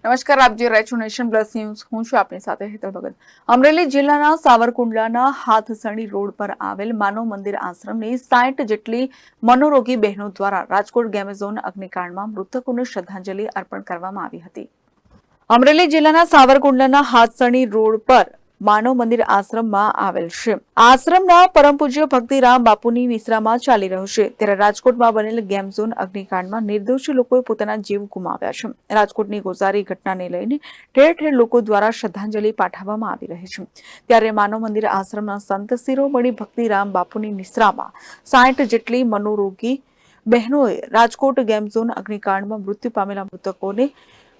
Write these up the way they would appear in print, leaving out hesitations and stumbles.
નમસ્કાર, આપ જોઈ રહ્યા છો નેશન પ્લસ ન્યૂઝ. હું છું આપની સાથે હેતલ ભગત. અમરેલી જિલ્લાના સાવરકુંડલાના હાથસણી રોડ પર આવેલ માનવ મંદિર આશ્રમની 60 જેટલી મનોરોગી બહેનો દ્વારા રાજકોટ ગેમ ઝોન અગ્નિકાંડમાં મૃતકોને શ્રદ્ધાંજલિ અર્પણ કરવામાં આવી હતી. અમરેલી જિલ્લાના સાવરકુંડલાના હાથસણી રોડ પર માનવ મંદિર આશ્રમમાં આવેલ છે. આશ્રમના પરમ પૂજ્ય ભક્તિરામ બાપુની વિશ્રામાં ચાલી રહ્યો છે. ત્યારે રાજકોટમાં બનેલ ગેમ ઝોન અગ્નિકાંડમાં નિર્દોષ લોકોએ પોતાના જીવ ગુમાવ્યા છે. રાજકોટની ગોઝારી ઘટનાને લઈને ઠેર ઠેર લોકો દ્વારા શ્રદ્ધાંજલિ પાઠવવામાં આવી રહી છે. ત્યારે માનવ મંદિર આશ્રમના સંત શિરોમણી ભક્તિરામ બાપુની નિશ્રામાં 60 જેટલી મનોરોગી બહેનોએ રાજકોટ ગેમ ઝોન અગ્નિકાંડમાં મૃત્યુ પામેલા મૃતકોને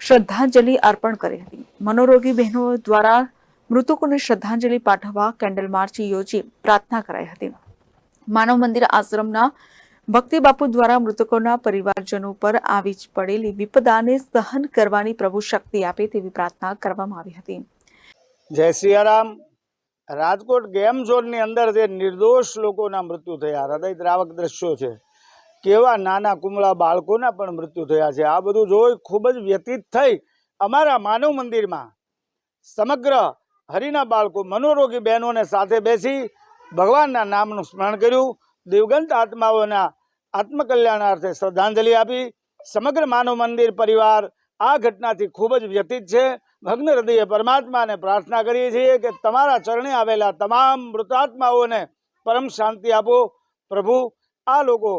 શ્રદ્ધાંજલિ અર્પણ કરી હતી. મનોરોગી બહેનો દ્વારા મૃતકોને શ્રદ્ધાંજલિ પાઠવવા કેન્ડલ માર્ચ યોજી પ્રાર્થના કરાઈ હતી. માનવ મંદિર આશ્રમના ભક્તિ બાપુ દ્વારા મૃતકોના પરિવારજનો પર આવી જ પડેલી વિપદાને સહન કરવાની પ્રભુ શક્તિ આપે તેવી પ્રાર્થના કરવામાં આવી હતી. જય સિયારામ. રાજકોટ ગેમ ઝોનની અંદર જે નિર્દોષ લોકોના મૃત્યુ થયા, હૃદયદ્રાવક દ્રશ્યો છે. કેવા નાના કુમળા બાળકોના પણ મૃત્યુ થયા છે. આ બધું જોઈ ખૂબ જ વ્યતીત થઈ અમારા માનવ મંદિરમાં સમગ્ર હરિના બાળકો મનોરોગી બહેનોને સાથે બેસી ભગવાનના નામનું સ્મરણ કર્યું. દિવગંત આત્માઓના આત્મકલ્યાણાર્થે શ્રદ્ધાંજલિ આપી. સમગ્ર માનવ મંદિર પરિવાર આ ઘટનાથી ખૂબ જ વ્યતીત છે. ભગ્ન હૃદયે પરમાત્માને પ્રાર્થના કરીએ છીએ કે તમારા ચરણે આવેલા તમામ મૃતાત્માઓને પરમ શાંતિ આપો. પ્રભુ, આ લોકો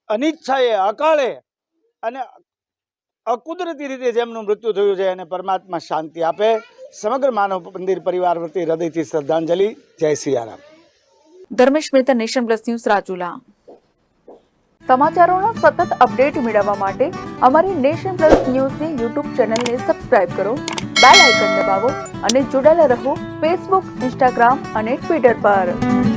અનિચ્છાએ, અકાળે અને અકુદરતી રીતે જેમનું મૃત્યુ થયું છે એને પરમાત્મા શાંતિ આપે. સમગ્ર માનવ મંદિર પરિવાર વતી હૃદયથી શ્રદ્ધાંજલિ. જય Siyaram. Dharmesh Mehta, Nation Plus News, Rajula. સમાચારોના સતત અપડેટ મેળવવા માટે અમારી નેશન પ્લસ ન્યૂઝની યુટ્યુબ ચેનલને સબસ્ક્રાઇબ કરો, બેલ આઇકન દબાવો અને જોડાયેલા રહો ફેસબુક, ઇન્સ્ટાગ્રામ અને ટ્વિટર પર.